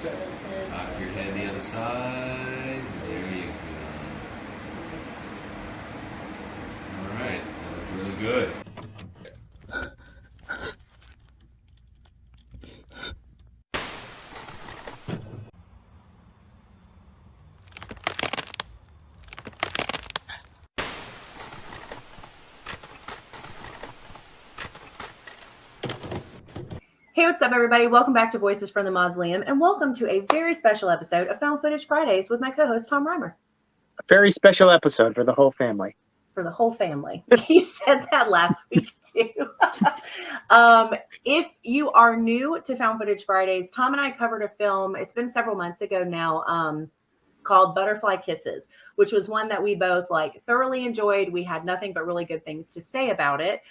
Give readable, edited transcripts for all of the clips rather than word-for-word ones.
Pop your head the other side. There you go. All right, that looks really good. Hey, what's up, everybody? Welcome back to Voices from the Mausoleum, and welcome to a very special episode of Found Footage Fridays with my co-host, Tom Reimer. A very special episode for the whole family. For the whole family. You said that last week, too. If you are new to Found Footage Fridays, Tom and I covered a film, it's been several months ago now, called Butterfly Kisses, which was one that we both thoroughly enjoyed. We had nothing but really good things to say about it.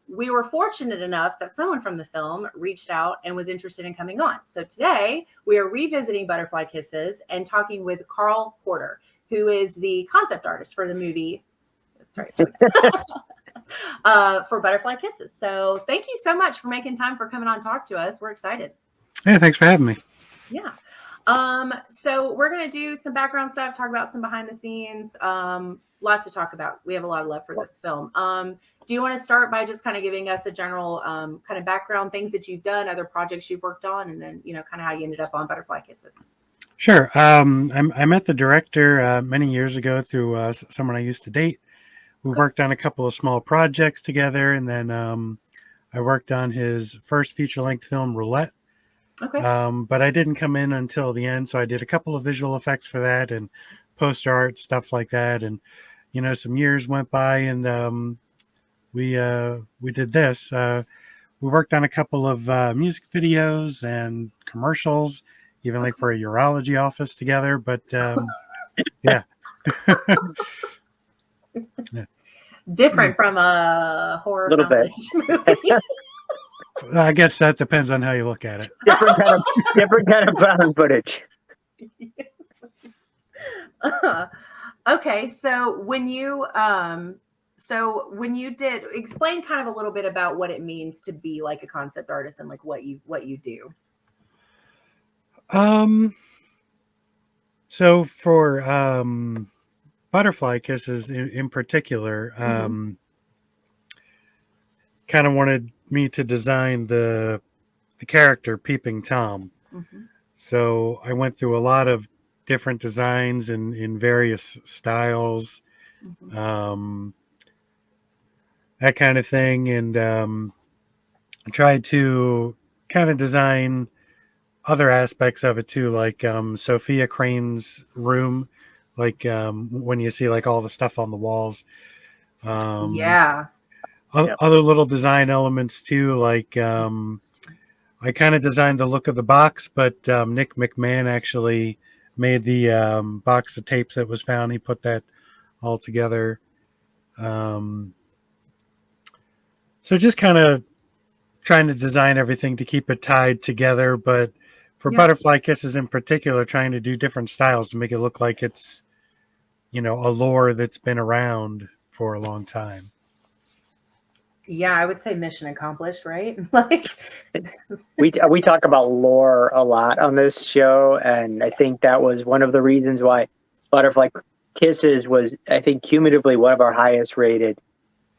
We were fortunate enough that someone from the film reached out and was interested in coming on. So today we are revisiting Butterfly Kisses and talking with Carl Porter, who is the concept artist for the movie. Sorry. For Butterfly Kisses. So thank you so much for making time for coming on and talk to us. We're excited. Yeah, thanks for having me. Yeah. So we're going to do some background stuff, talk about some behind the scenes, lots to talk about. We have a lot of love for this film. Do you want to start by just kind of giving us a general kind of background, things that you've done, other projects you've worked on, and then, kind of how you ended up on Butterfly Kisses? Sure. I met the director many years ago through someone I used to date. We worked on a couple of small projects together, and then I worked on his first feature-length film, Roulette. Okay. But I didn't come in until the end, so I did a couple of visual effects for that and poster art, stuff like that. And, some years went by, and we did this. We worked on a couple of music videos and commercials, even for a urology office together. But yeah. Different from a horror Little bit. movie. I guess that depends on how you look at it. Different kind of found footage. Okay, so when you did, explain kind of a little bit about what it means to be like a concept artist and what you do. So for Butterfly Kisses in particular, kind of wanted me to design the character Peeping Tom. So I went through a lot of different designs in various styles, that kind of thing, and I tried to kind of design other aspects of it too, like Sophia Crane's room, when you see all the stuff on the walls. Yeah. Other little design elements too, I kind of designed the look of the box, but Nick McMahon actually made the box of tapes that was found. He put that all together. So just kind of trying to design everything to keep it tied together, but for Butterfly Kisses in particular, trying to do different styles to make it look like it's, a lore that's been around for a long time. Yeah, I would say mission accomplished, right? We talk about lore a lot on this show, and I think that was one of the reasons why Butterfly Kisses was, I think, cumulatively one of our highest rated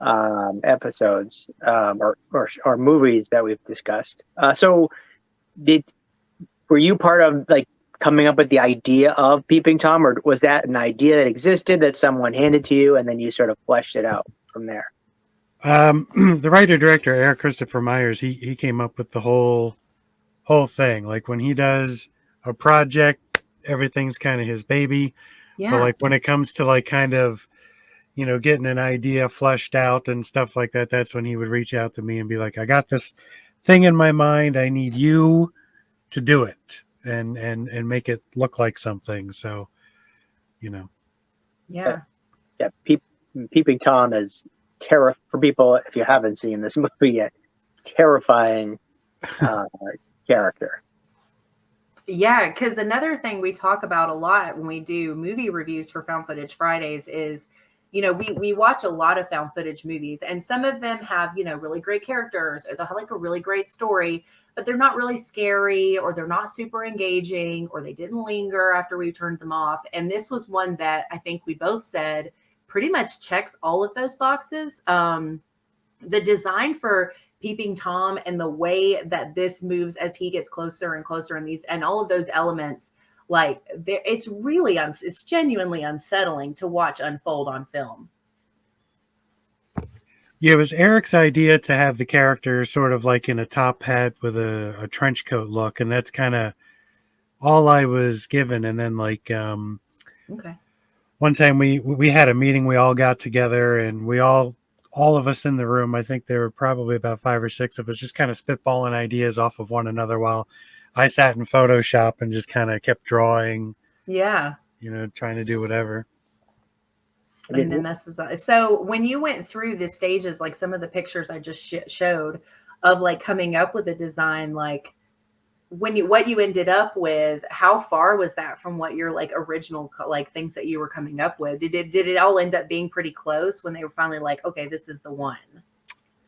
episodes or movies that we've discussed. So were you part of coming up with the idea of Peeping Tom, or was that an idea that existed that someone handed to you and then you sort of fleshed it out from there? The writer-director, Eric Christopher Myers, he came up with the whole thing. When he does a project, everything's kind of his baby. Yeah. But when it comes to kind of, getting an idea fleshed out and stuff like that, that's when he would reach out to me and be like, I got this thing in my mind. I need you to do it and make it look like something. So, Yeah. Yeah. Peeping Tom is for people, if you haven't seen this movie yet, terrifying character. Yeah, because another thing we talk about a lot when we do movie reviews for Found Footage Fridays is, you know, we watch a lot of found footage movies, and some of them have, you know, really great characters, or they'll have like a really great story, but they're not really scary, or they're not super engaging, or they didn't linger after we turned them off. And this was one that I think we both said pretty much checks all of those boxes. The design for Peeping Tom and the way that this moves as he gets closer and closer, and these and all of those elements, like it's really it's genuinely unsettling to watch unfold on film. Yeah, it was Eric's idea to have the character sort of like in a top hat with a trench coat look, and that's kind of all I was given. And then like Okay. one time we had a meeting, we all got together, and we all of us in the room, I think there were probably about 5 or 6 of us, just kind of spitballing ideas off of one another while I sat in Photoshop and just kind of kept drawing. Yeah. You know, trying to do whatever. And then this is so when you went through the stages, like some of the pictures I just showed of like coming up with a design, like what you ended up with, how far was that from what your like original like things that you were coming up with? Did it all end up being pretty close when they were finally like, okay, this is the one?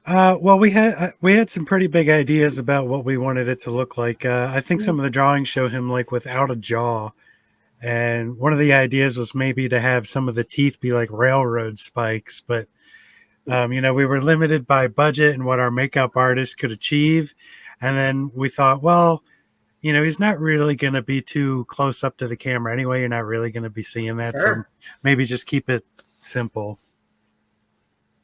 Well, we had some pretty big ideas about what we wanted it to look like. I think some of the drawings show him like without a jaw, and one of the ideas was maybe to have some of the teeth be like railroad spikes, but you know, we were limited by budget and what our makeup artist could achieve. And then we thought, well, you know, he's not really going to be too close up to the camera anyway. You're not really going to be seeing that. Sure. So maybe just keep it simple.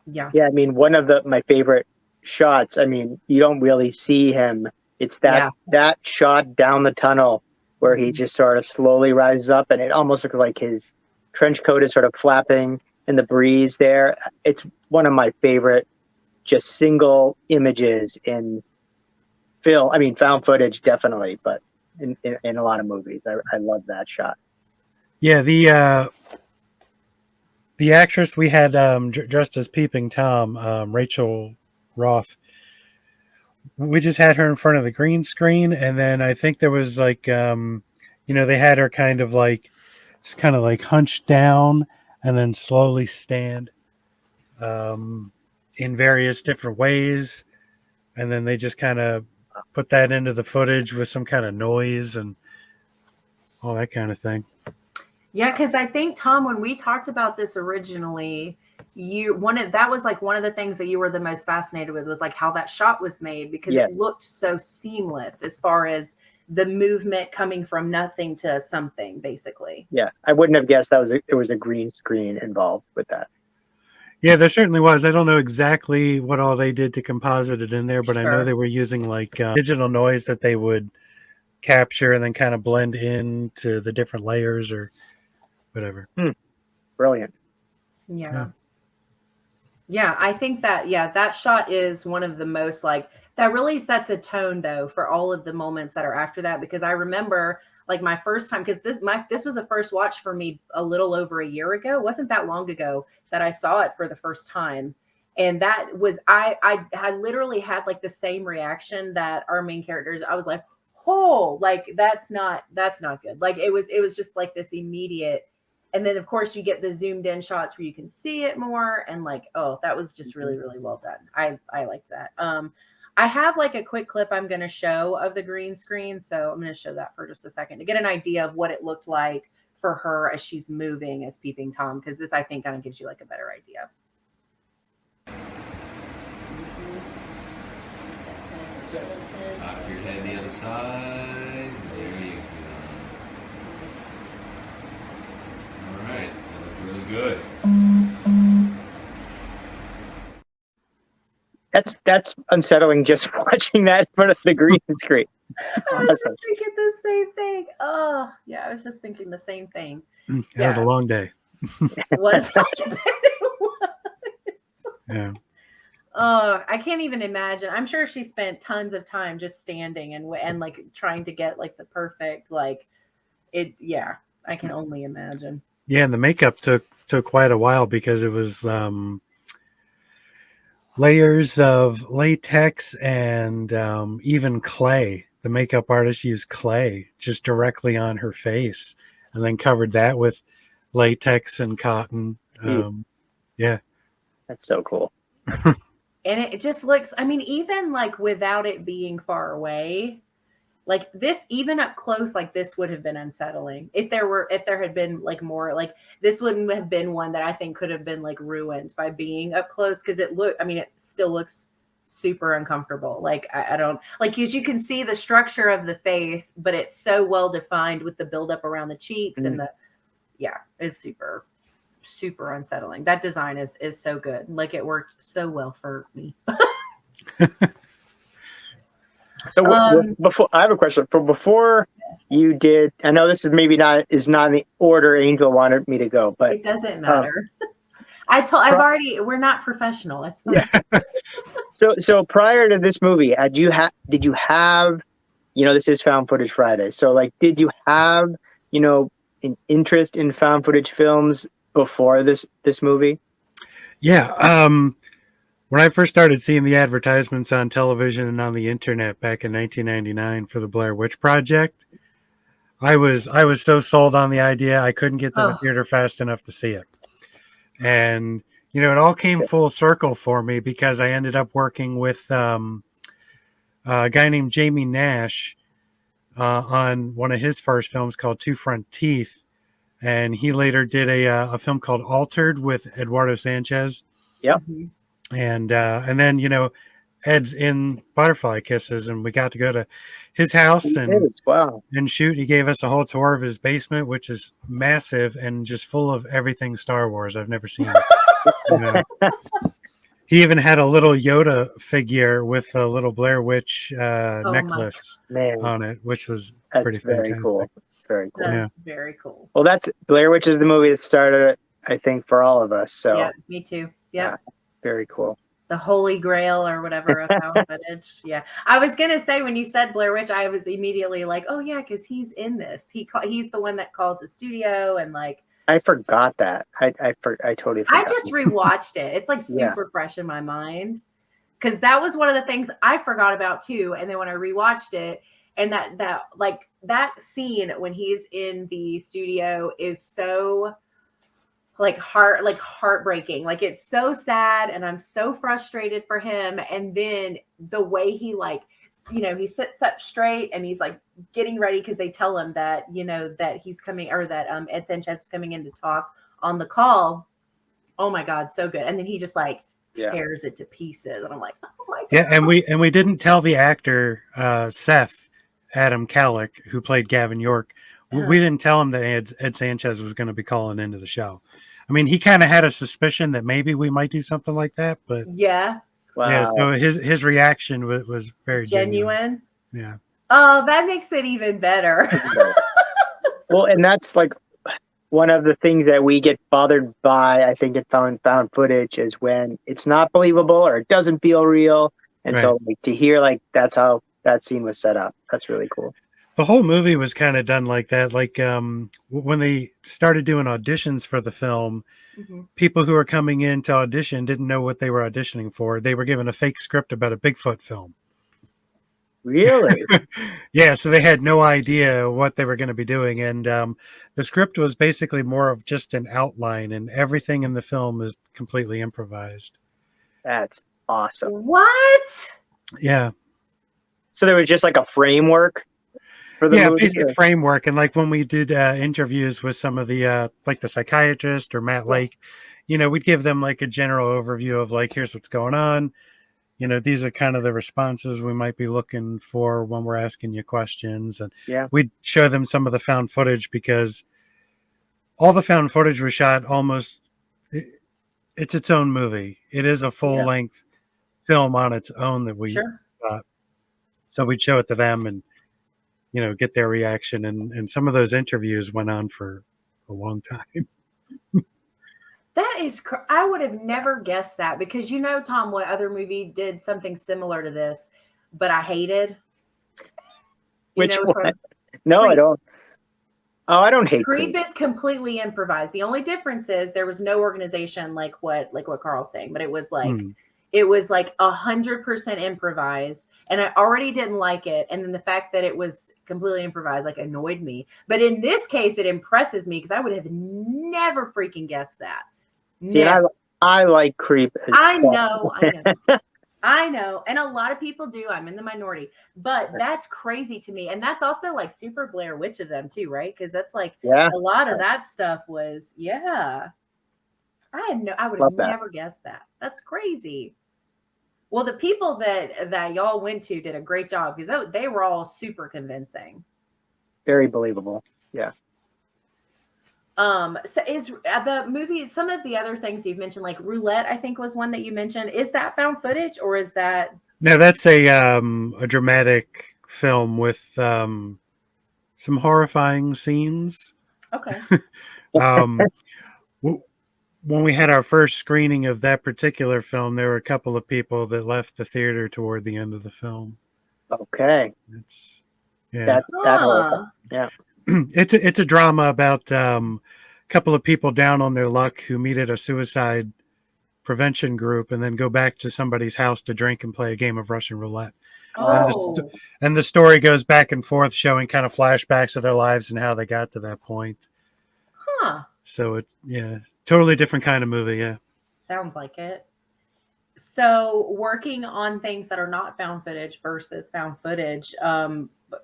Yeah. Yeah, I mean, one of my favorite shots, I mean, you don't really see him. It's that shot down the tunnel where he just sort of slowly rises up, and it almost looks like his trench coat is sort of flapping in the breeze there. It's one of my favorite just single images in film. I mean, found footage definitely, but in a lot of movies, I love that shot. Yeah, the actress we had dressed as Peeping Tom, Rachel Roth, we just had her in front of the green screen, and then I think there was like, you know, they had her kind of like, just kind of like hunched down and then slowly stand in various different ways, and then they just kind of put that into the footage with some kind of noise and all that kind of thing. Yeah, because I think, Tom, when we talked about this originally, that was like one of the things that you were the most fascinated with was like how that shot was made, because it looked so seamless as far as the movement coming from nothing to something, basically. Yeah, I wouldn't have guessed there was a green screen involved with that. Yeah, there certainly was. I don't know exactly what all they did to composite it in there, but Sure. I know they were using like digital noise that they would capture and then kind of blend into the different layers or whatever. Brilliant. Yeah, I think that, that shot is one of the most like, that really sets a tone though for all of the moments that are after that, because I remember like my first time, because this was a first watch for me a little over a year ago. It wasn't that long ago that I saw it for the first time. And that was, I had literally had like the same reaction that our main characters. I was like, oh, like that's not good. Like it was just like this immediate. And then of course you get the zoomed in shots where you can see it more. And like, oh, that was just really, really well done. I liked that. I have like a quick clip I'm going to show of the green screen. So I'm going to show that for just a second to get an idea of what it looked like for her as she's moving as Peeping Tom. Because this, I think, kind of gives you like a better idea. Pop your head the other side. There you go. All right, that looks really good. That's unsettling just watching that in front of the green screen. I was just thinking the same thing. Oh, yeah, I was just thinking the same thing. It was a long day. Was it was. Yeah. Oh, I can't even imagine. I'm sure she spent tons of time just standing and like trying to get like the perfect like it. Yeah, I can only imagine. Yeah, and the makeup took quite a while because it was layers of latex and even clay. The makeup artist used clay just directly on her face and then covered that with latex and cotton. Yeah. That's so cool. And it just looks, I mean, even like without it being far away, like this, even up close, like this would have been unsettling if there had been like more, like this wouldn't have been one that I think could have been like ruined by being up close. Cause it still looks super uncomfortable. Like I don't like, as you can see the structure of the face, but it's so well defined with the buildup around the cheeks and it's super, super unsettling. That design is so good. Like it worked so well for me. So before I have a question for before you did. I know this is maybe not in the order Angel wanted me to go, but it doesn't matter. We're not professional. It's fine. Yeah. So prior to this movie, did you have, this is Found Footage Friday. So like, did you have, an interest in found footage films before this movie? Yeah. When I first started seeing the advertisements on television and on the internet back in 1999 for the Blair Witch Project, I was so sold on the idea I couldn't get to the theater fast enough to see it. And it all came full circle for me because I ended up working with a guy named Jamie Nash on one of his first films called Two Front Teeth, and he later did a film called Altered with Eduardo Sanchez. Yep. And then Ed's in Butterfly Kisses, and we got to go to his house and shoot. He gave us a whole tour of his basement, which is massive and just full of everything Star Wars I've never seen. He even had a little Yoda figure with a little Blair Witch necklace on it, which was pretty fantastic. Cool. Very cool. That's very cool. Well, Blair Witch is the movie that started it, I think, for all of us. So yeah, me too. Yeah. Very cool. The Holy Grail or whatever of found footage. Yeah. I was going to say, when you said Blair Witch, I was immediately like, oh yeah, because he's in this. He's the one that calls the studio and like. I forgot that. I totally forgot. I just rewatched it. It's like super fresh in my mind. Because that was one of the things I forgot about too. And then when I rewatched it, and that scene when he's in the studio is so heartbreaking. Like it's so sad and I'm so frustrated for him. And then the way he he sits up straight and he's like getting ready because they tell him that, that he's coming, or that Ed Sanchez is coming in to talk on the call. Oh my God, so good. And then he just tears it to pieces. And I'm like, oh my God. Yeah, and we didn't tell the actor Seth Adam Kallick, who played Gavin York. We didn't tell him that Ed Sanchez was going to be calling into the show. I mean, he kind of had a suspicion that maybe we might do something like that, but yeah. Wow. Yeah, so his reaction was very genuine. Yeah. Oh, that makes it even better. Well, and that's like one of the things that we get bothered by, I think, at found footage is when it's not believable or it doesn't feel real. And so to hear that's how that scene was set up. That's really cool. The whole movie was kind of done like that. Like when they started doing auditions for the film, people who were coming in to audition didn't know what they were auditioning for. They were given a fake script about a Bigfoot film. Really? Yeah, so they had no idea what they were going to be doing. And the script was basically more of just an outline, and everything in the film is completely improvised. That's awesome. What? Yeah. So there was just like a framework for the movie? Basic framework. And like when we did interviews with some of the like the psychiatrist or Matt Lake, we'd give them like a general overview of like, here's what's going on. These are kind of the responses we might be looking for when we're asking you questions. And we'd show them some of the found footage, because all the found footage was shot almost, it's its own movie. It is a full length film on its own that we shot. So we'd show it to them and, get their reaction. And some of those interviews went on for a long time. That is, I would have never guessed that, because Tom, what other movie did something similar to this, but I hated? Which one? No, Creep. I don't. Oh, I don't hate Creep. Is completely improvised. The only difference is there was no organization like what Carl's saying, but it was it was 100% improvised, and I already didn't like it. And then the fact that it was completely improvised annoyed me. But in this case, it impresses me because I would have never freaking guessed that. See, I I like creep. I know. I know. And a lot of people do. I'm in the minority. But that's crazy to me. And that's also like super Blair Witch of them too, right? Because that's like Yeah, a lot of that stuff was, yeah. I would have love that. never guessed that. That's crazy. Well, the people that y'all went to did a great job because they were all super convincing. Very believable. Yeah. So is the movie, some of the other things you've mentioned, like Roulette, I think was one that you mentioned. Is that found footage or is that? No, that's a dramatic film with some horrifying scenes. Okay. Um, when we had our first screening of that particular film, there were a couple of people that left the theater toward the end of the film. Okay. It's yeah, That whole, yeah. it's a drama about a couple of people down on their luck who meet at a suicide prevention group and then go back to somebody's house to drink and play a game of Russian roulette. Oh. And the story goes back and forth, showing kind of flashbacks of their lives and how they got to that point. Huh. So it's totally different kind of movie. Yeah. Sounds like it. So working on things that are not found footage versus found footage.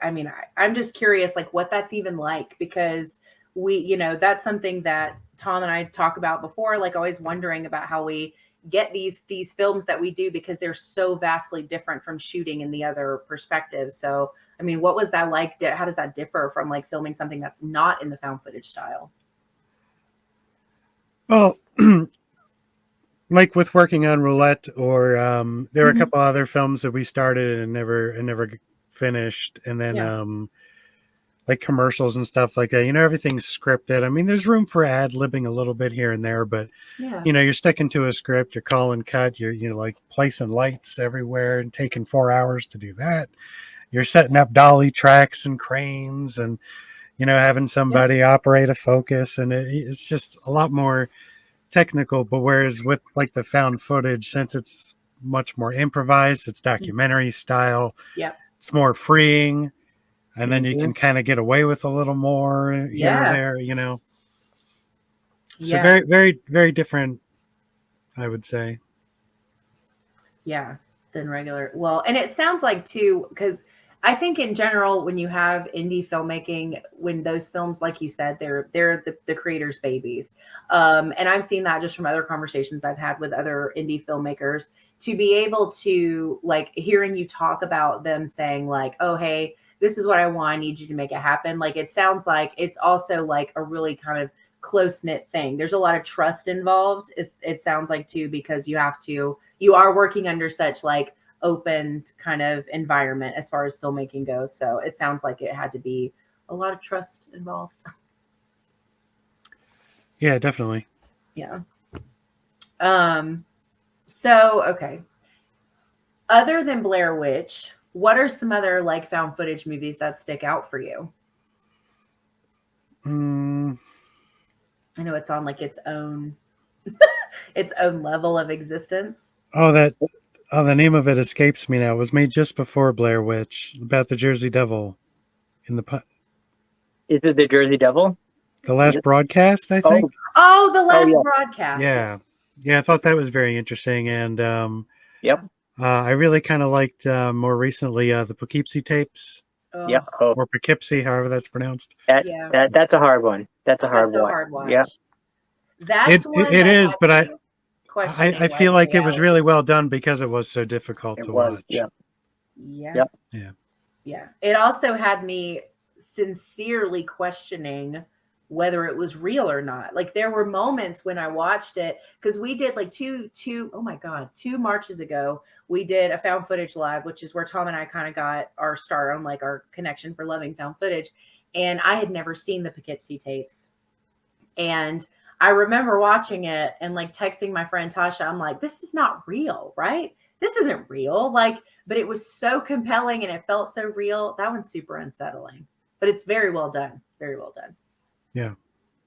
I mean, I'm just curious, like what that's even like, because that's something that Tom and I talk about before, like always wondering about how we get these films that we do because they're so vastly different from shooting in the other perspectives. So, I mean, what was that like? How does that differ from like filming something that's not in the found footage style? Well, like with working on Roulette, or there were a couple other films that we started and never finished, and then like commercials and stuff like that. Everything's scripted. I mean, there's room for ad-libbing a little bit here and there, but you're sticking to a script. You're calling cut. You're like placing lights everywhere and taking 4 hours to do that. You're setting up dolly tracks and cranes and having somebody operate a focus, and it's just a lot more technical. But whereas with like the found footage, since it's much more improvised, it's documentary style. Yeah, it's more freeing. And then you can kind of get away with a little more here or there, So very, very, very different, I would say. Yeah, than regular. Well, and it sounds like too, because I think in general, when you have indie filmmaking, when those films, like you said, they're the creators' babies. And I've seen that just from other conversations I've had with other indie filmmakers, to be able to, like, hearing you talk about them saying like, oh, hey, this is what I want. I need you to make it happen. Like, it sounds like it's also like a really kind of close-knit thing. There's a lot of trust involved. It sounds like too, because you are working under such like open kind of environment as far as filmmaking goes. So it sounds like it had to be a lot of trust involved. Yeah, definitely. Yeah. So, okay. Other than Blair Witch, what are some other like found footage movies that stick out for you? I know it's on like its own level of existence. The name of it escapes me now. It was made just before Blair Witch, about the Jersey Devil in the. Is it the Jersey Devil? The Last Broadcast, I think. Oh, The Last Broadcast. Yeah, I thought that was very interesting, and yep. I really kind of liked more recently the Poughkeepsie tapes. Yep. Oh. Or Poughkeepsie, however that's pronounced. That's a hard one. That's a hard one. Yeah. That's it is, but I feel like it was really well done because it was so difficult to watch. Yeah. It also had me sincerely questioning whether it was real or not. Like, there were moments when I watched it, because we did like two Marches ago, we did a found footage live, which is where Tom and I kind of got our start on like our connection for loving found footage. And I had never seen the Poughkeepsie tapes. And I remember watching it and like texting my friend Tasha, I'm like, this is not real, right? This isn't real. Like, but it was so compelling and it felt so real. That one's super unsettling, but it's very well done. Very well done. Yeah.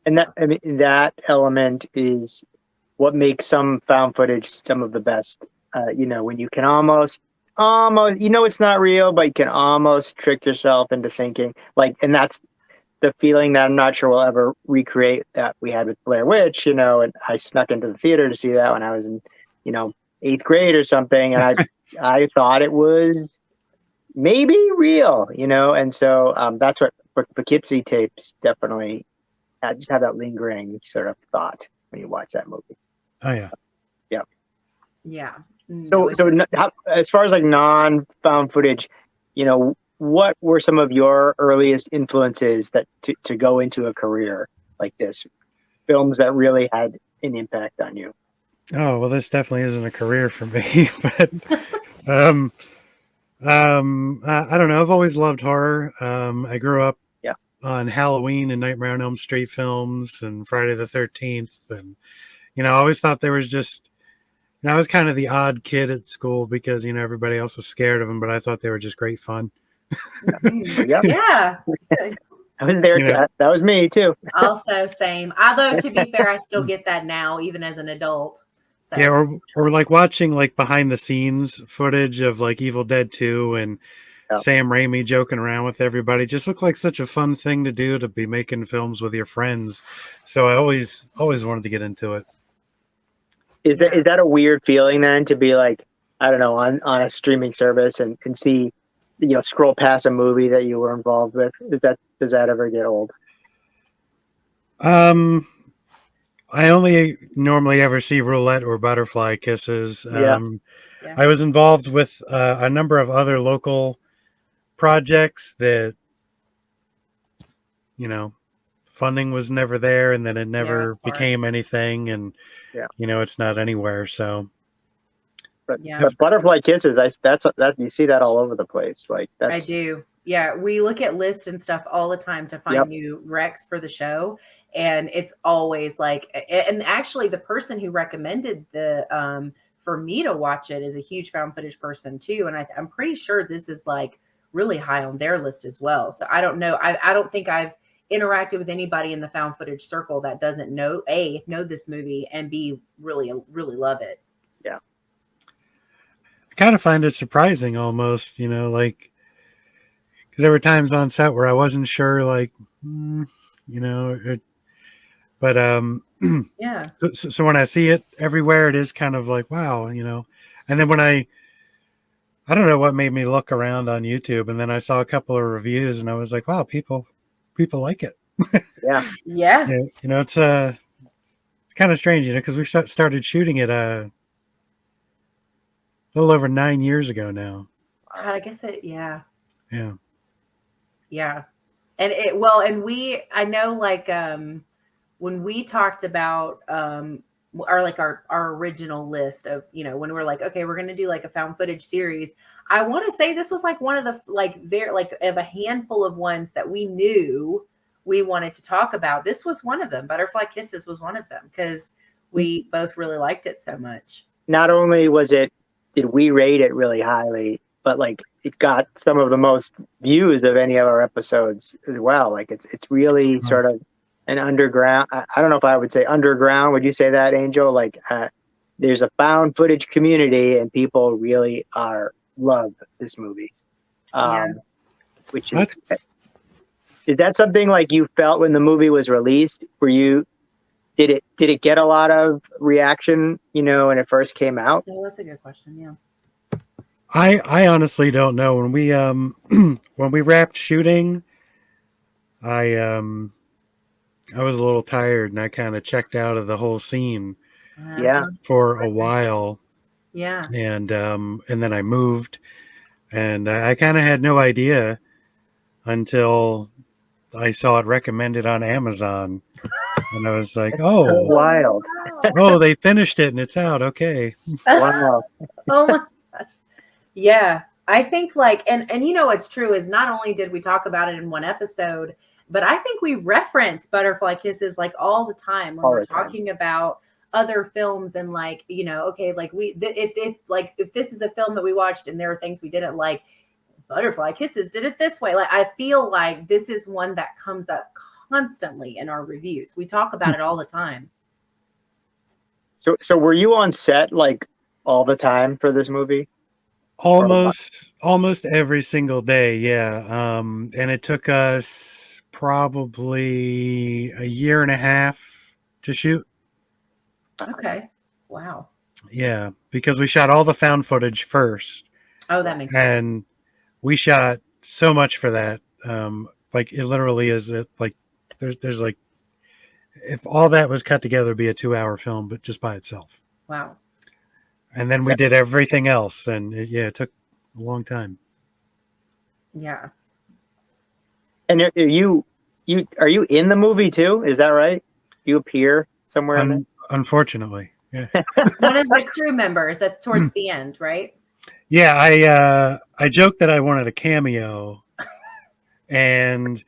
And that element is what makes some found footage some of the best. When you can almost, it's not real, but you can almost trick yourself into thinking like, and that's the feeling that I'm not sure we'll ever recreate that we had with Blair Witch, and I snuck into the theater to see that when I was in, 8th grade or something. And I thought it was maybe real, and so that's what Poughkeepsie tapes definitely just have that lingering sort of thought when you watch that movie. Oh yeah. Yeah. So as far as like non-found footage, what were some of your earliest influences that to go into a career like this? Films that really had an impact on you? Oh, well, this definitely isn't a career for me, but I don't know. I've always loved horror. I grew up on Halloween and Nightmare on Elm Street films and Friday the 13th. And, I always thought there was just, I was kind of the odd kid at school because, everybody else was scared of them, but I thought they were just great fun. Yeah. I was there. That was me too. Also, same. Although, to be fair, I still get that now, even as an adult. So. Yeah, or like watching like behind the scenes footage of like Evil Dead 2 and Sam Raimi joking around with everybody. Just looked like such a fun thing to do, to be making films with your friends. So I always wanted to get into it. Is that a weird feeling then, to be like, I don't know, on a streaming service and see, scroll past a movie that you were involved with? Does that ever get old? I only normally ever see Roulette or Butterfly Kisses. Yeah. I was involved with a number of other local projects that, funding was never there, and then it never became anything, and it's not anywhere. So, but Butterfly Kisses, that you see that all over the place. Like I do. Yeah, we look at lists and stuff all the time to find new recs for the show, and it's always like, and actually the person who recommended the for me to watch it is a huge found footage person too, and I'm pretty sure this is like really high on their list as well. So I don't know. I don't think I've interacted with anybody in the found footage circle that doesn't know this movie, and B, really love it. Yeah. I kind of find it surprising almost, like, because there were times on set where I wasn't sure, like, but yeah. So when I see it everywhere, it is kind of like, wow, and then when I don't know what made me look around on YouTube, and then I saw a couple of reviews, and I was like, wow, people like it. Yeah. It's kind of strange, because we started shooting it a little over 9 years ago now. God, I guess yeah. Yeah. And I know, like, when we talked about our original list of, when we're like, okay, we're going to do like a found footage series. I want to say this was like one of the of a handful of ones that we knew we wanted to talk about. This was one of them. Butterfly Kisses was one of them, because we both really liked it so much. Not only did we rate it really highly, but like it got some of the most views of any of our episodes as well. Like it's really sort of an underground. I don't know if I would say underground. Would you say that, Angel? Like there's a found footage community, and people really love this movie. Which is that something like you felt when the movie was released? Did it get a lot of reaction, when it first came out? Oh, that's a good question. Yeah. I honestly don't know. When we when we wrapped shooting, I was a little tired, and I kind of checked out of the whole scene for a while. Yeah. And then I moved, and I kind of had no idea until I saw it recommended on Amazon, and I was like, "Oh, so wild! Oh, they finished it and it's out. Okay, Wow! Oh my gosh! Yeah, I think like, and what's true is not only did we talk about it in one episode, but I think we reference Butterfly Kisses like all the time when we're talking about other films, and like, okay, like if this is a film that we watched and there are things we didn't like, Butterfly Kisses did it this way. Like, I feel like this is one that comes up constantly in our reviews. We talk about it all the time. So were you on set like all the time for this movie? Almost every single day. Yeah. And it took us probably a year and a half to shoot. Okay. Wow. Yeah, because we shot all the found footage first, Oh, that makes sense. and we shot so much for that. Like it literally is like there's like if all that was cut together, it'd be a 2-hour film, but just by itself. Wow. And then we did everything else, and it took a long time. Yeah. And are you in the movie too? Is that right? You appear somewhere in it? Unfortunately, yeah. One of the crew members at towards the end, right? Yeah, I joked that I wanted a cameo, and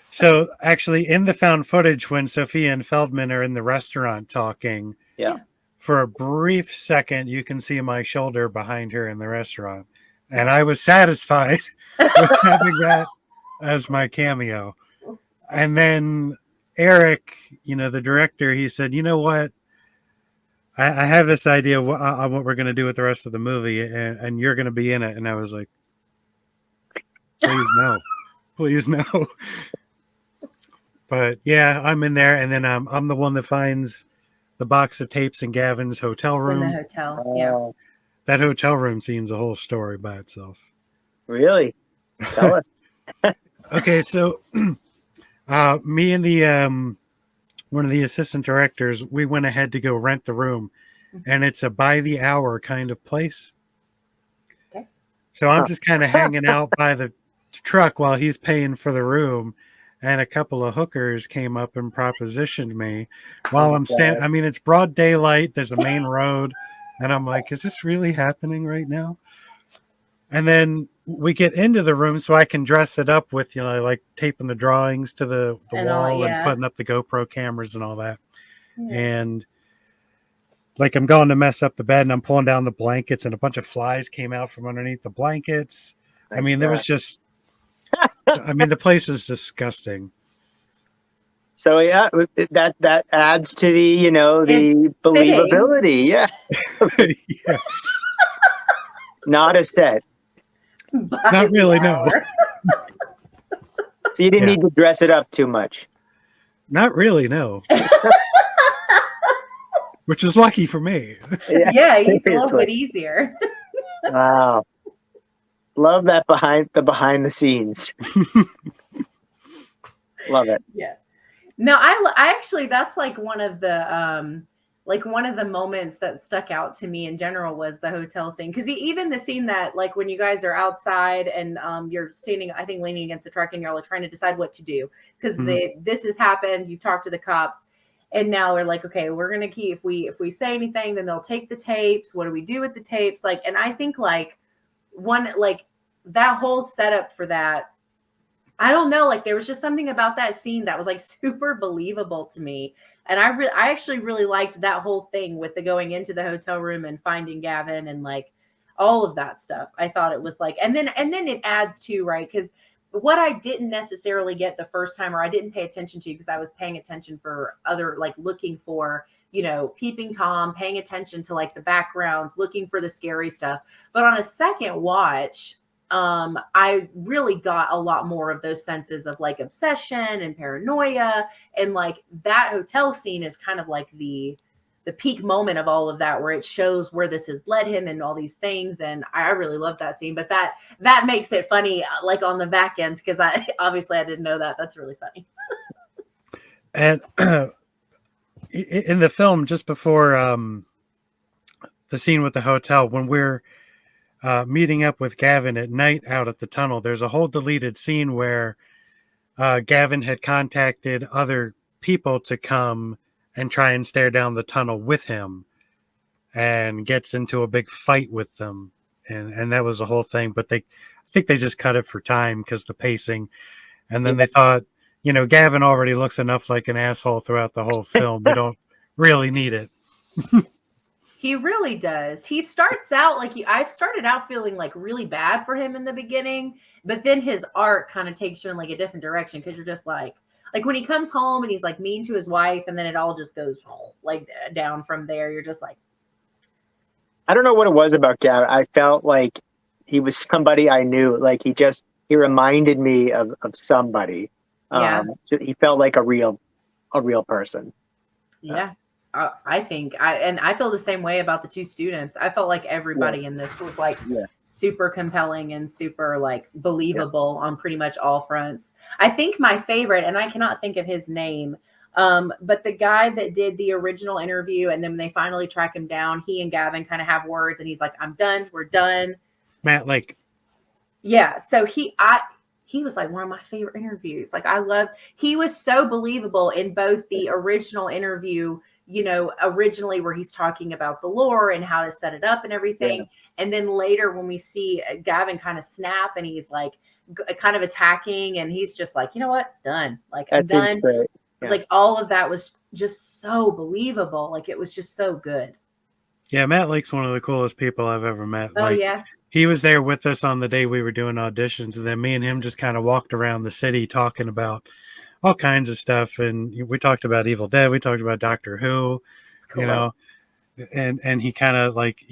so actually in the found footage when Sophia and Feldman are in the restaurant talking, Yeah. for a brief second you can see my shoulder behind her in the restaurant, and I was satisfied with having that as my cameo. And then Eric, the director, he said, "You know what? I have this idea on what we're going to do with the rest of the movie, and you're going to be in it." And I was like, "Please no, please no." But yeah, I'm in there, and then I'm the one that finds the box of tapes in Gavin's hotel room. In the hotel. Yeah. That hotel room scene's a whole story by itself. Really? Tell us. Okay, so me and the one of the assistant directors, we went ahead to go rent the room, and it's a by the hour kind of place. Okay. So I'm just kind of hanging out by the truck while he's paying for the room, and a couple of hookers came up and propositioned me while I'm standing. I mean, it's broad daylight. There's a main road, and I'm like, "Is this really happening right now?" And then we get into the room so I can dress it up with, like taping the drawings to the wall and putting up the GoPro cameras and all that. Yeah. And like I'm going to mess up the bed and I'm pulling down the blankets and a bunch of flies came out from underneath the blankets. I mean, there was just, the place is disgusting. So yeah, that adds to the, the believability. Yeah. Yeah. Not a set. Not really, no. So you didn't need to dress it up too much. Not really, no. Which is lucky for me. Yeah, it's a little bit easier. Wow. Love that behind the scenes. Love it. Yeah. No, I actually, that's like one of the moments that stuck out to me in general was the hotel scene. Because even the scene that, like, when you guys are outside and you're standing, I think, leaning against the truck and y'all are trying to decide what to do. Because this has happened. You've talked to the cops. And now we're like, okay, we're going to keep, if we say anything, then they'll take the tapes. What do we do with the tapes? Like, and I think that whole setup for that, I don't know, like there was just something about that scene that was like super believable to me. And I actually really liked that whole thing with the going into the hotel room and finding Gavin and like all of that stuff. I thought it was like, and then it adds to, right? Because what I didn't necessarily get the first time, or I didn't pay attention to, because I was paying attention for other, like looking for, peeping Tom, paying attention to like the backgrounds, looking for the scary stuff. But on a second watch, I really got a lot more of those senses of like obsession and paranoia, and like that hotel scene is kind of like the peak moment of all of that, where it shows where this has led him and all these things. And I really love that scene, but that makes it funny, like on the back end, because I didn't know that. That's really funny. And in the film, just before the scene with the hotel, when we're meeting up with Gavin at night out at the tunnel, there's a whole deleted scene where Gavin had contacted other people to come and try and stare down the tunnel with him, and gets into a big fight with them. And that was the whole thing. But I think they just cut it for time because the pacing. And then they thought, Gavin already looks enough like an asshole throughout the whole film. We don't really need it. He really does. He starts out like I started out feeling like really bad for him in the beginning, but then his arc kind of takes you in like a different direction, because you're just like when he comes home and he's like mean to his wife, and then it all just goes like down from there. You're just like, I don't know what it was about Gavin. I felt like he was somebody I knew. Like he reminded me of somebody. Yeah. So he felt like a real person. Yeah. I think I feel the same way about the two students. I felt like everybody Yes. in this was like Yeah. super compelling and super like believable on pretty much all fronts. I think my favorite, and I cannot think of his name, but the guy that did the original interview, and then when they finally track him down, he and Gavin kind of have words, and he's like, "I'm done. We're done." Matt Lake. Yeah. So he was like one of my favorite interviews. Like he was so believable in both the original interview, originally where he's talking about the lore and how to set it up and everything. Yeah. And then later when we see Gavin kind of snap and he's like kind of attacking and he's just like, you know what? Done. Like I'm That seems done. great. Yeah. Like all of that was just so believable. Like it was just so good. Yeah, Matt Lake's one of the coolest people I've ever met. Oh Like, yeah. he was there with us on the day we were doing auditions, and then me and him just kind of walked around the city talking about all kinds of stuff. And we talked about Evil Dead, we talked about Doctor Who, It's cool. you know, and he kind of like,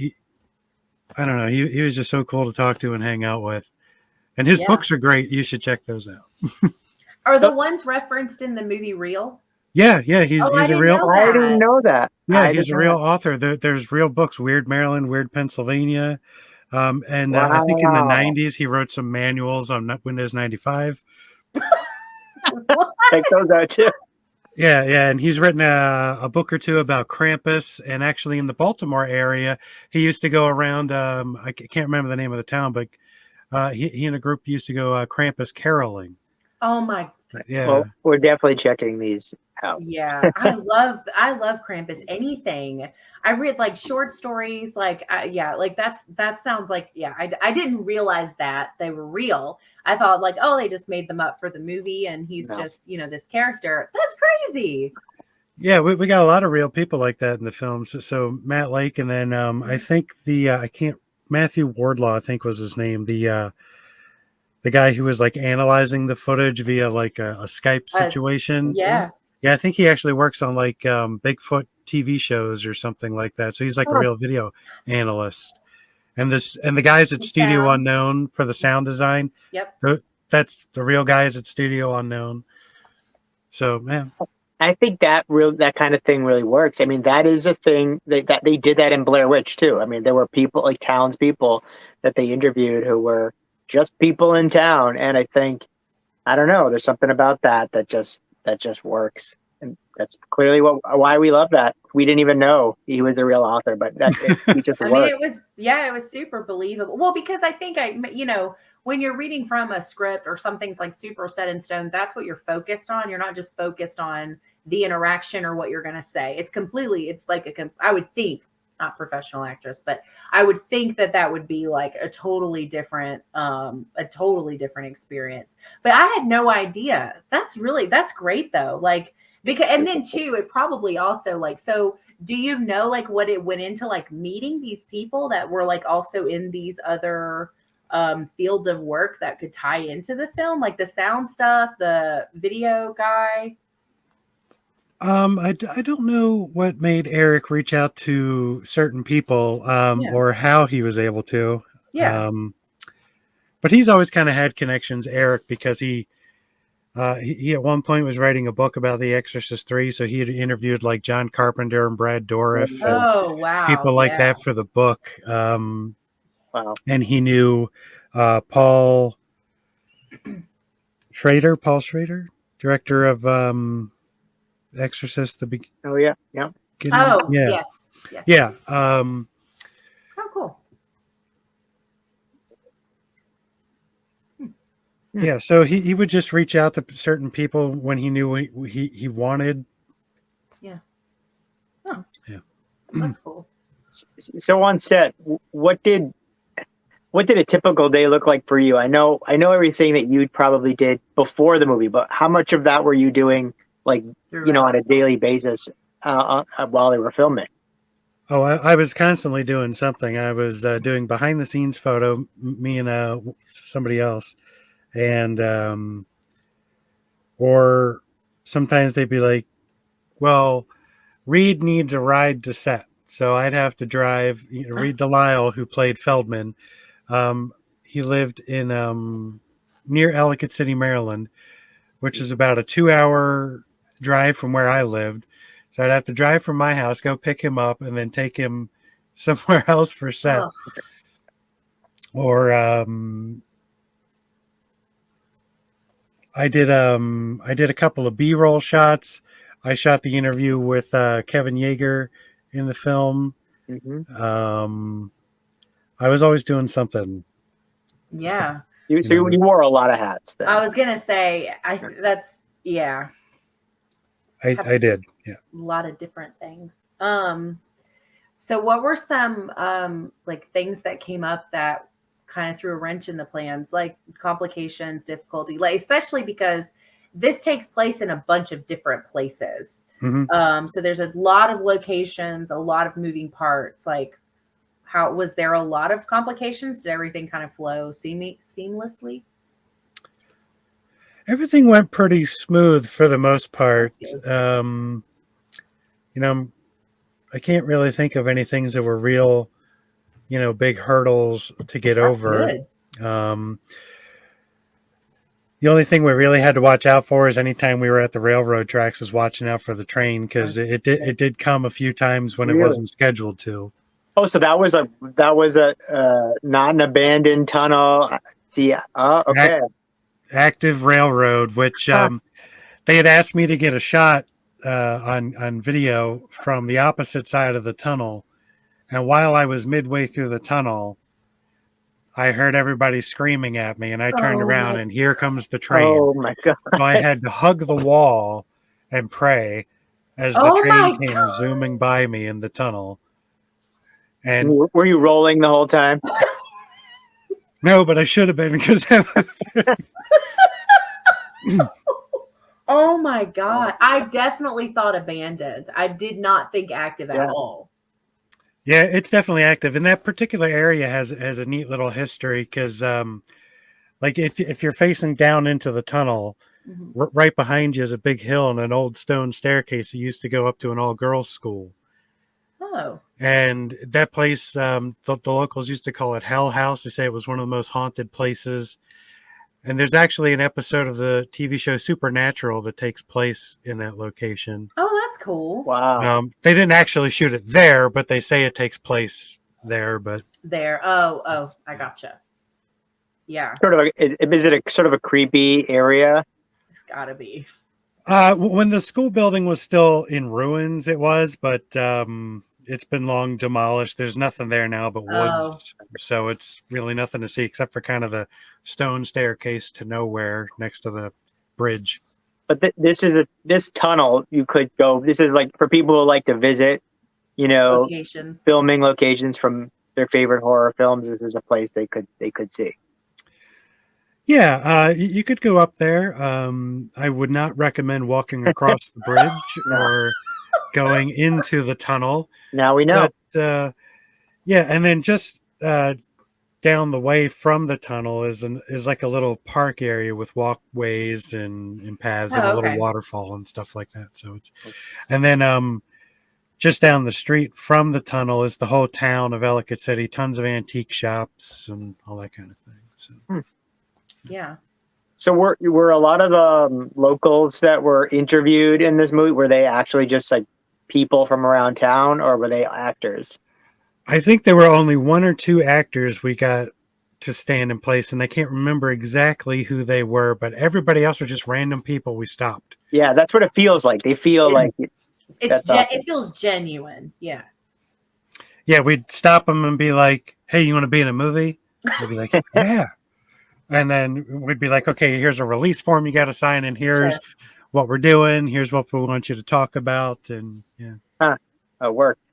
I don't know, he was just so cool to talk to and hang out with. And his Yeah. books are great. You should check those out. Are the ones referenced in the movie real? Yeah, he's I a didn't real know I didn't know that. yeah, he's a real author. There's real books, Weird Maryland, Weird Pennsylvania. And I think in the Wow. 90s, he wrote some manuals on Windows 95. Check those out too. Yeah, and he's written a book or two about Krampus. And actually in the Baltimore area, he used to go around, I can't remember the name of the town, but he and a group used to go Krampus caroling. Oh my. Yeah. Well, we're definitely checking these out. Yeah, I love Krampus. Anything I read, like short stories, like like that sounds like I didn't realize that they were real. I thought like, oh, they just made them up for the movie, and he's just this character. That's crazy. Yeah, we got a lot of real people like that in the films. So Matt Lake, and then I think Matthew Wardlaw, I think was his name, the guy who was like analyzing the footage via like a Skype situation. Yeah. Yeah, I think he actually works on like Bigfoot TV shows or something like that. So he's like a real video analyst. And the guys at Studio Unknown for the sound design. Yep. That's the real guys at Studio Unknown. So man, I think that kind of thing really works. I mean, that is a thing that they did that in Blair Witch too. I mean, there were people like townspeople that they interviewed who were just people in town, and I think, I don't know, there's something about that just works, and that's clearly why we love that. We didn't even know he was a real author, but he just I worked. mean, it was super believable. Well, because I think when you're reading from a script or something's like super set in stone, that's what you're focused on. You're not just focused on the interaction or what you're going to say. It's like I would think, not professional actress, but I would think that would be like a totally different experience. But I had no idea. That's great though. Like, because, and then too, it probably also like, so do you know like what it went into like meeting these people that were like also in these other fields of work that could tie into the film, like the sound stuff, the video guy? I don't know what made Eric reach out to certain people or how he was able to. Yeah. But he's always kind of had connections, Eric, because he at one point was writing a book about The Exorcist 3, so he had interviewed like John Carpenter and Brad Dourif and people like that for the book. Wow. And he knew Paul Schrader, director of Exorcist. Oh yeah. yes. Yeah. Oh, cool. Yeah, so he would just reach out to certain people when he knew he wanted. Yeah. Oh. Yeah. That's cool. So on set, what did a typical day look like for you? I know everything that you probably did before the movie, but how much of that were you doing like, on a daily basis while they were filming? Oh, I was constantly doing something. I was doing behind the scenes photo, me and somebody else. And, or sometimes they'd be like, well, Reed needs a ride to set. So I'd have to drive, Reed Delisle, who played Feldman. He lived in, near Ellicott City, Maryland, which is about a 2-hour drive from where I lived. So I'd have to drive from my house, go pick him up, and then take him somewhere else for set. Oh, Or I did a couple of B-roll shots. I shot the interview with Kevin Yeager in the film. Mm-hmm. I was always doing something. yeah. You wore a lot of hats then. I was gonna say, yeah, I did. Yeah. a lot of different things. So what were some like things that came up that kind of threw a wrench in the plans, like complications, difficulty, like especially because this takes place in a bunch of different places. Mm-hmm. So there's a lot of locations, a lot of moving parts. Like, how was there a lot of complications? Did everything kind of flow seamlessly? Everything went pretty smooth for the most part. That's good. You know, I can't really think of any things that were real, big hurdles to get That's over. good. The only thing we really had to watch out for is anytime we were at the railroad tracks is watching out for the train, because it did come a few times when it wasn't scheduled to. Oh, so that was a not an abandoned tunnel. See, okay. Active railroad, which they had asked me to get a shot on video from the opposite side of the tunnel, and while I was midway through the tunnel, I heard everybody screaming at me, and I turned around, and here comes the train. Oh my god! So I had to hug the wall and pray as the train came zooming by me in the tunnel. And were you rolling the whole time? No, but I should have been, because oh my god, I definitely thought abandoned. I did not think active at all. Yeah, it's definitely active, and that particular area has a neat little history, because like if you're facing down into the tunnel, right behind you is a big hill and an old stone staircase that used to go up to an all-girls school. Oh. And that place, the locals used to call it Hell House. They say it was one of the most haunted places. And there's actually an episode of the TV show Supernatural that takes place in that location. Oh, that's cool. Wow. They didn't actually shoot it there, but they say it takes place there. But there. Oh, I gotcha. Yeah. Sort of. Is it a sort of a creepy area? It's gotta be. When the school building was still in ruins, it was, but it's been long demolished. There's nothing there now but woods. So it's really nothing to see except for kind of the stone staircase to nowhere next to the bridge. But this tunnel you could go. This is like for people who like to visit, Locations. filming locations from their favorite horror films. This is a place they could see. Yeah, you could go up there. I would not recommend walking across the bridge or going into the tunnel. Now we know. But, yeah, and then just down the way from the tunnel is like a little park area with walkways and paths and a little waterfall and stuff like that. So and then just down the street from the tunnel is the whole town of Ellicott City. Tons of antique shops and all that kind of thing. So. Yeah. So were a lot of locals that were interviewed in this movie, were they actually just like people from around town, or were they actors? I think there were only 1 or 2 actors we got to stand in place, and I can't remember exactly who they were, but everybody else were just random people we stopped. Yeah, that's what it feels like. They feel like it feels genuine. Yeah. Yeah, we'd stop them and be like, "Hey, you want to be in a movie?" They'd be like, "Yeah." And then we'd be like, "Okay, here's a release form you got to sign, and here's what we're doing. Here's what we want you to talk about." And it worked.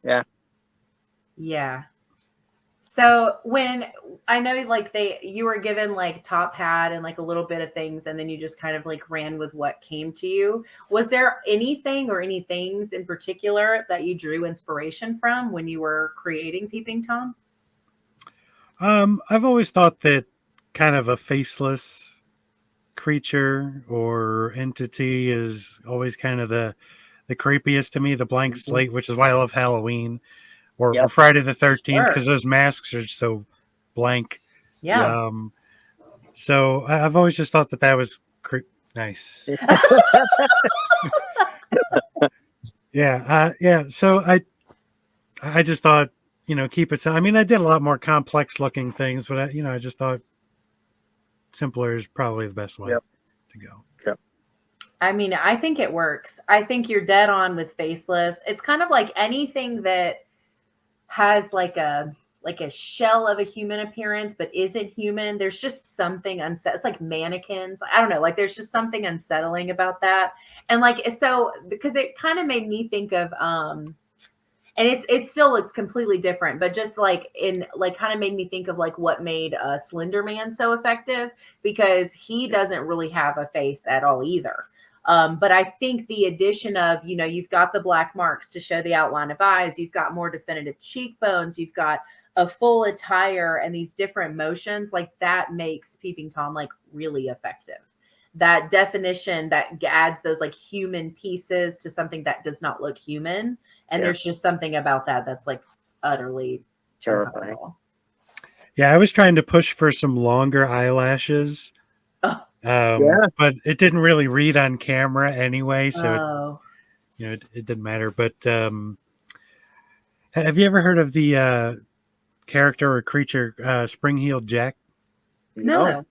Yeah. Yeah. So when I know you were given like top hat and like a little bit of things, and then you just kind of like ran with what came to you. Was there anything or any things in particular that you drew inspiration from when you were creating Peeping Tom? I've always thought that kind of a faceless creature or entity is always kind of the creepiest to me. The blank slate, which is why I love Halloween. Or Friday the 13th, because those masks are so blank. Yeah. So I've always just thought that was Nice. Yeah. So I just thought, keep it. I mean, I did a lot more complex looking things, but I just thought simpler is probably the best way to go. Yep. I mean, I think it works. I think you're dead on with faceless. It's kind of like anything that has like a shell of a human appearance but isn't human. There's just something it's like mannequins. I don't know, like there's just something unsettling about that. And like, so because it kind of made me think of and it still looks completely different, but just like kind of made me think of like what made Slender Man so effective, because he doesn't really have a face at all either. But I think the addition of, you've got the black marks to show the outline of eyes, you've got more definitive cheekbones, you've got a full attire and these different motions, like that makes Peeping Tom like really effective. That definition that adds those like human pieces to something that does not look human. And there's just something about that that's like utterly terrifying. Yeah, I was trying to push for some longer eyelashes. But it didn't really read on camera anyway, so it didn't matter. But have you ever heard of the character or creature Spring-Heeled Jack? No.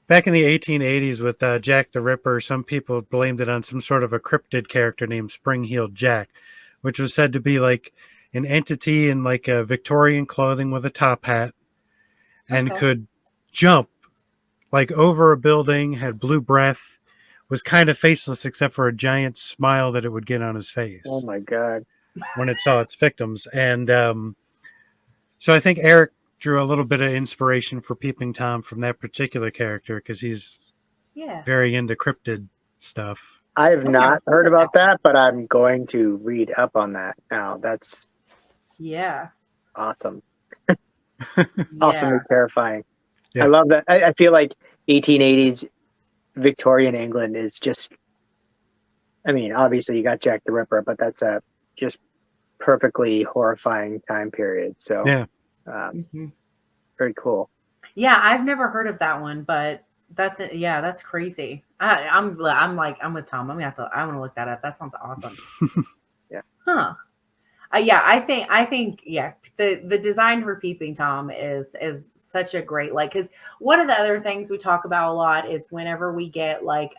Back in the 1880s with Jack the Ripper, some people blamed it on some sort of a cryptid character named Spring-Heeled Jack, which was said to be like an entity in like a Victorian clothing with a top hat and could jump like over a building, had blue breath, was kind of faceless except for a giant smile that it would get on his face. Oh my God. When it saw its victims. And so I think Eric drew a little bit of inspiration for Peeping Tom from that particular character because he's very into cryptid stuff. I have not heard about that, but I'm going to read up on that now. That's awesome. Awesomely terrifying. I love that. I feel like 1880s Victorian England is just, I mean, obviously you got Jack the Ripper, but that's a just perfectly horrifying time period. So very cool. Yeah, I've never heard of that one, but that's it. Yeah, that's crazy. I'm with Tom. I want to look that up. That sounds awesome. I think the design for Peeping Tom is such a great, like, because one of the other things we talk about a lot is whenever we get like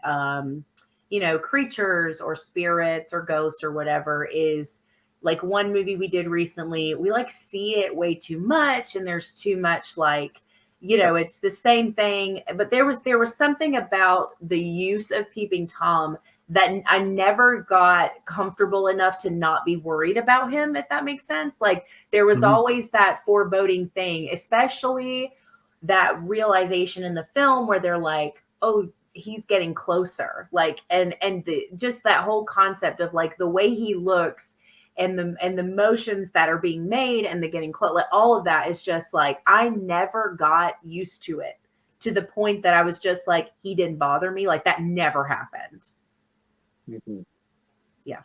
creatures or spirits or ghosts or whatever, is like one movie we did recently, we like see it way too much and there's too much like, it's the same thing, but there was something about the use of Peeping Tom that I never got comfortable enough to not be worried about him, if that makes sense. Like there was always that foreboding thing, especially that realization in the film where they're like, oh, he's getting closer. Like, and just that whole concept of like the way he looks and the motions that are being made and the getting close, like all of that is just like, I never got used to it to the point that I was just like, he didn't bother me. Like that never happened. Yeah.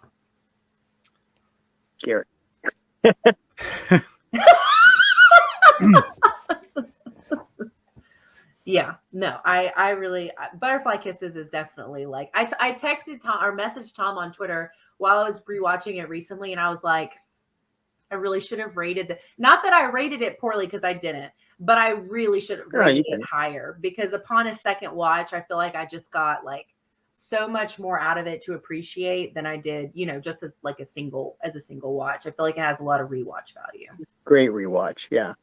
Garrett. Yeah, no, I really, Butterfly Kisses is definitely like, I texted Tom or messaged Tom on Twitter while I was rewatching it recently. And I was like, I really should have rated not that I rated it poorly because I didn't, but I really should have rated it higher, because upon a second watch, I feel like I just got like so much more out of it to appreciate than I did, just as like a single watch. I feel like it has a lot of rewatch value. It's a great rewatch. Yeah.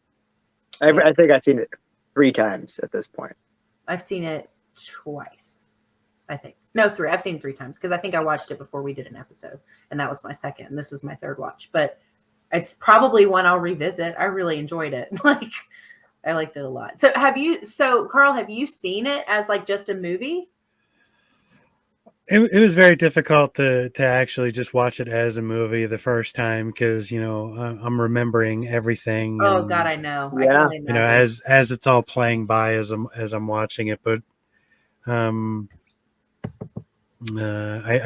I think I've seen it 3 times at this point. I've seen it twice, I think. No, 3. I've seen it 3 times because I think I watched it before we did an episode, and that was my second, and this was my third watch. But it's probably one I'll revisit. I really enjoyed it. Like, I liked it a lot. So Carl, have you seen it as like just a movie? It was very difficult to actually just watch it as a movie the first time because I'm remembering everything. Oh God, I know. Yeah. I can only imagine. As it's all playing by as I'm watching it. But I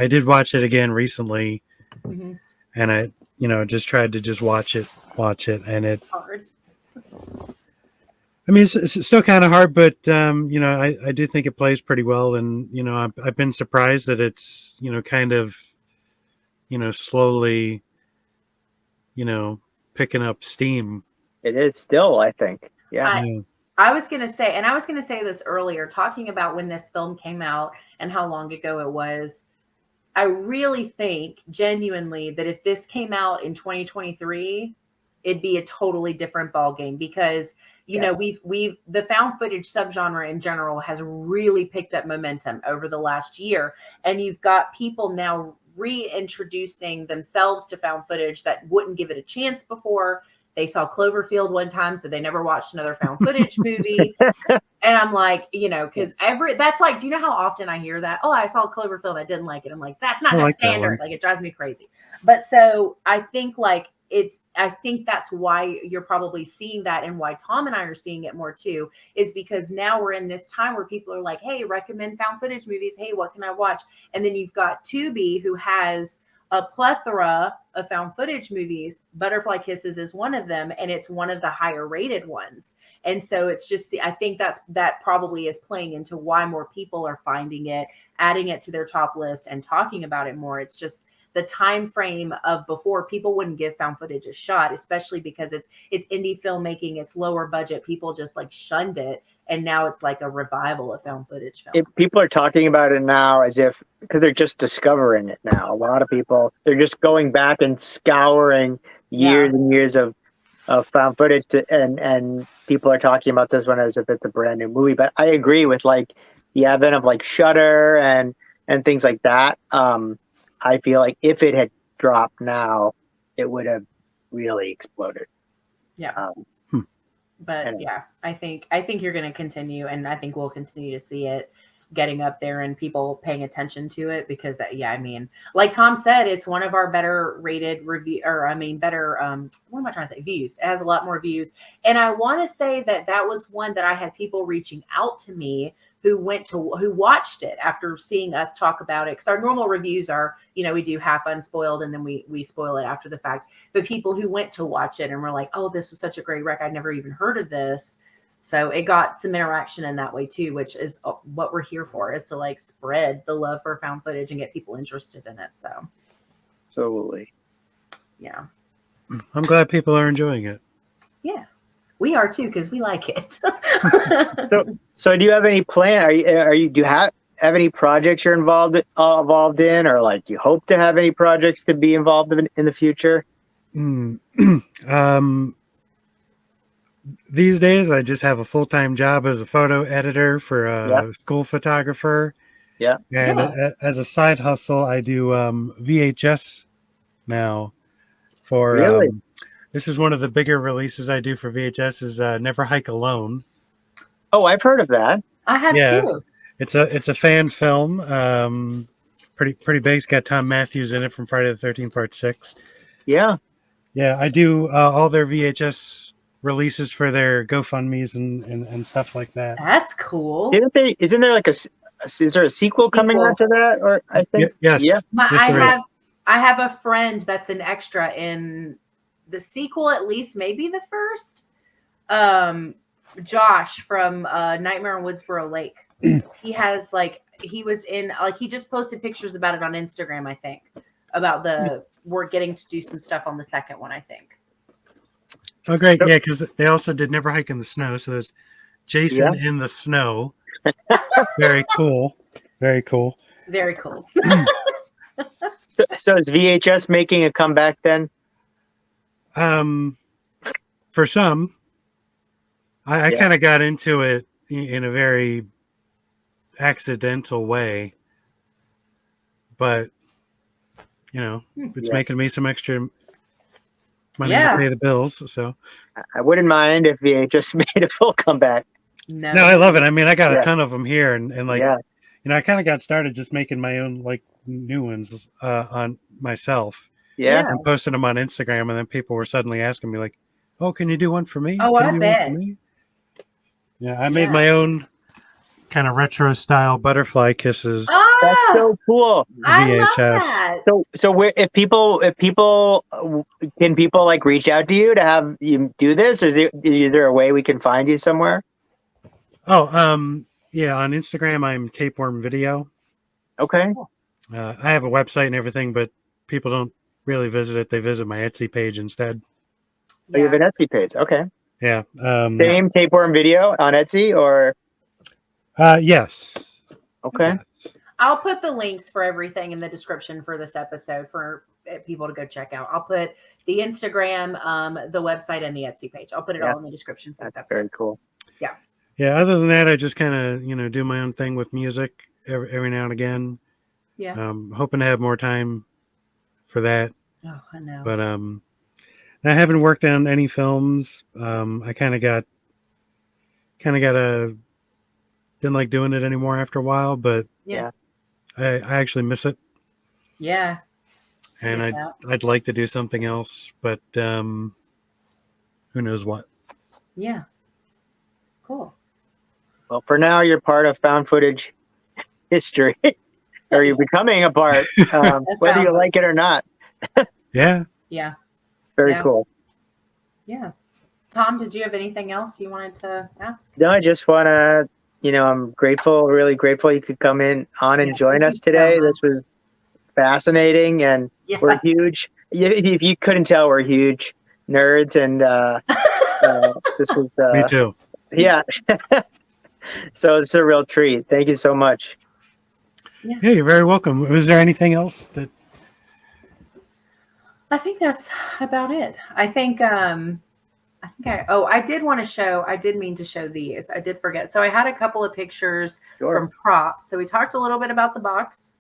did watch it again recently, and I just tried to just watch it, and it hard. I mean, it's still kind of hard, but I do think it plays pretty well, and I've been surprised that it's kind of slowly picking up steam. It is still, I think. Yeah. I was going to say, and I was going to say this earlier, talking about when this film came out and how long ago it was. I really think genuinely that if this came out in 2023, it'd be a totally different ball game, because we've the found footage subgenre in general has really picked up momentum over the last year, and you've got people now reintroducing themselves to found footage that wouldn't give it a chance before. They saw Cloverfield one time, so they never watched another found footage movie. And I'm like, because that's like, do you know how often I hear that? Oh, I saw Cloverfield, I didn't like it. I'm like, that's not just standard. Like, it drives me crazy. But so I think I think that's why you're probably seeing that, and why Tom and I are seeing it more too, is because now we're in this time where people are like, hey, recommend found footage movies. Hey, what can I watch? And then you've got Tubi, who has a plethora of found footage movies. Butterfly Kisses is one of them, and it's one of the higher rated ones. And so it's just, I think that probably is playing into why more people are finding it, adding it to their top list, and talking about it more. It's just the time frame of before, people wouldn't give found footage a shot, especially because it's indie filmmaking, it's lower budget. People just like shunned it. And now it's like a revival of found footage film. People are talking about it now as if, because they're just discovering it now. A lot of people, they're just going back and scouring years and years of found footage, and people are talking about this one as if it's a brand new movie. But I agree with like the advent of like Shudder and things like that. I feel like if it had dropped now, it would have really exploded. Yeah. But yeah, I think you're going to continue, and I think we'll continue to see it getting up there and people paying attention to it, because I mean, like Tom said, it's one of our better rated views. It has a lot more views. And I want to say that was one that I had people reaching out to me who watched it after seeing us talk about it. Because our normal reviews are, we do half unspoiled and then we spoil it after the fact. But people who went to watch it and were like, oh, this was such a great rec, I'd never even heard of this. So it got some interaction in that way too, which is what we're here for, is to like spread the love for found footage and get people interested in it. So absolutely. Yeah. I'm glad people are enjoying it. Yeah. We are too, because we like it. So do you have any plan? Do you have any projects you're involved in, or like you hope to have any projects to be involved in the future? These days, I just have a full-time job as a photo editor for a school photographer. Yeah. And as a side hustle, I do VHS now for. Really? This is one of the bigger releases I do for VHS is Never Hike Alone. Oh, I've heard of that. I have too. It's a fan film. Pretty big. It's got Tom Matthews in it from Friday the 13th Part 6. Yeah. Yeah, I do all their VHS releases for their GoFundMes and stuff like that. That's cool. Isn't there like is there a sequel coming out to that? Or I think yes. Yeah. I have a friend that's an extra in the sequel, at least maybe the first. Josh from Nightmare on Woodsboro Lake. He was in, he just posted pictures about it on Instagram, I think, about we're getting to do some stuff on the second one, I think. Oh, great. Yeah, because they also did Never Hike in the Snow. So there's Jason in the snow. Very cool. Very cool. Very cool. So is VHS making a comeback then? For some, I kind of got into it in a very accidental way, but it's making me some extra money to pay the bills. So I wouldn't mind if VHS made a full comeback. No, I love it. I mean, I got a ton of them here, and I kind of got started just making my own like new ones on myself. Yeah. And posting them on Instagram, and then people were suddenly asking me like, "Oh, can you do one for me? Oh, can I you bet. One for me?" Yeah, I made my own kind of retro style butterfly kisses. Oh, That's so cool. I love VHS. that. So where if people can people like reach out to you to have you do this, or is there a way we can find you somewhere? Oh, yeah, on Instagram I'm tapewormvideo. Okay. I have a website and everything, but people don't really visit it. They visit my Etsy page instead. Oh, you have an Etsy page. Okay. Yeah. Same tapeworm video on Etsy, or Yes. okay. Yes. I'll put the links for everything in the description for this episode for people to go check out. I'll put the Instagram, the website, and the Etsy page. I'll put it all in the description for this That's episode. very cool. Yeah. Other than that, I just kind of, do my own thing with music every now and again. Yeah. Hoping to have more time for that. Oh, I know. But I haven't worked on any films. I kind of got a didn't like doing it anymore after a while, but Yeah. I actually miss it, Yeah. and Get that. I'd like to do something else, but who knows what. Yeah. Cool. Well, for now, you're part of found footage history, or you're becoming a part, whether you like it or not. Yeah. Yeah. It's very Yeah. cool. Yeah. Tom, did you have anything else you wanted to ask? No, I just want to, I'm grateful, really grateful you could come in on and join us today. This was fascinating, and we're huge. If you couldn't tell, we're huge nerds, and this was Me too. Yeah. So it's a real treat. Thank you so much. Yeah, you're very welcome. Was there anything else that? I think that's about it. I did mean to show these. I did forget. So I had a couple of pictures from props. So we talked a little bit about the box.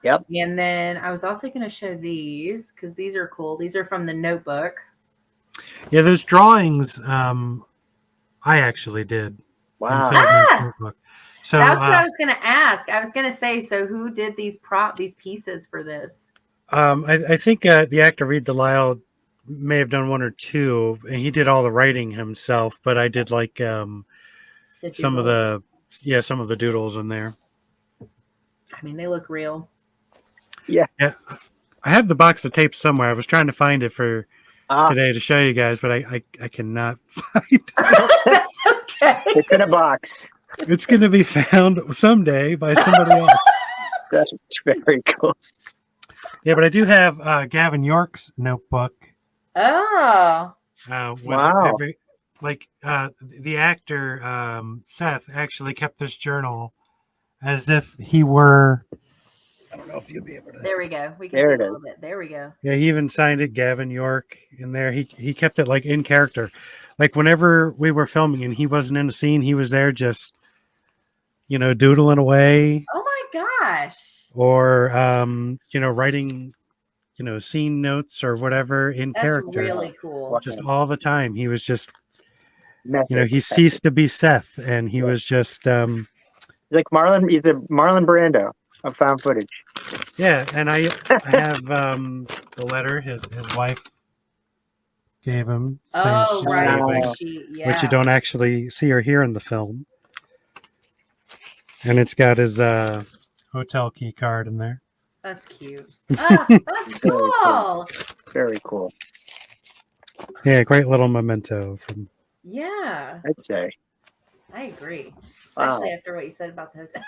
Yep. And then I was also going to show these because these are cool. These are from the notebook. Yeah, those drawings I actually did. Wow. Notebook. So that's what I was going to ask. I was going to say, so who did these pieces for this? I think the actor Reed Delisle may have done one or two, and he did all the writing himself, but I did like some of the doodles in there. I mean, they look real. Yeah. I have the box of tapes somewhere. I was trying to find it for today to show you guys, but I cannot find it. That's okay. It's in a box. It's going to be found someday by somebody else. That's very cool. Yeah, but I do have Gavin York's notebook. Oh. Wow. The actor Seth actually kept this journal as if he were. I don't know if you'll be able to. There we go. We can There see it a little is. bit. There we go. Yeah, he even signed it, Gavin York, in there. He kept it like in character. Like whenever we were filming and he wasn't in the scene, he was there just, doodling away. Oh my gosh. Or writing, scene notes or whatever in character. That's really cool. Just all the time. He was just, Method. he ceased to be Seth, and he was just. Like Marlon, he's a Marlon Brando of found footage. Yeah, and I have the letter his wife gave him. Oh, she's right. leaving, which you don't actually see or hear in the film. And it's got his hotel key card in there. That's cute. Oh, that's cool. Very cool. Yeah, great little memento from. Yeah, I'd say. I agree. Wow. Especially after what you said about the hotel.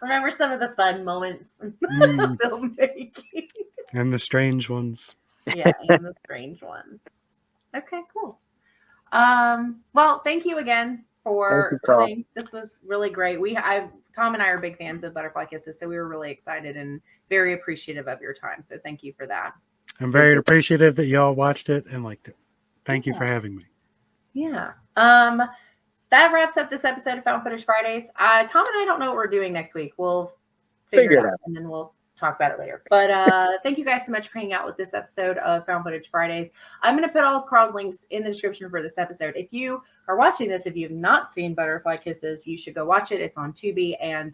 Remember some of the fun moments in filmmaking. And the strange ones. Yeah, and the strange ones. Okay, cool. Well, thank you again for coming. This was really great. Tom and I are big fans of Butterfly Kisses, so we were really excited and very appreciative of your time. So thank you for that. I'm very appreciative that y'all watched it and liked it. Thank you for having me. Yeah. That wraps up this episode of Found Footage Fridays. Tom and I don't know what we're doing next week. We'll figure it out and then we'll talk about it later. But thank you guys so much for hanging out with this episode of Found Footage Fridays. I'm going to put all of Carl's links in the description for this episode. If you are watching this, if you have not seen Butterfly Kisses, you should go watch it. It's on Tubi. And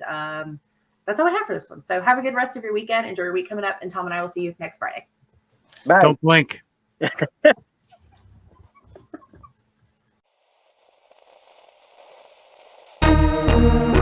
that's all I have for this one. So have a good rest of your weekend. Enjoy your week coming up. And Tom and I will see you next Friday. Bye. Don't blink. Bye.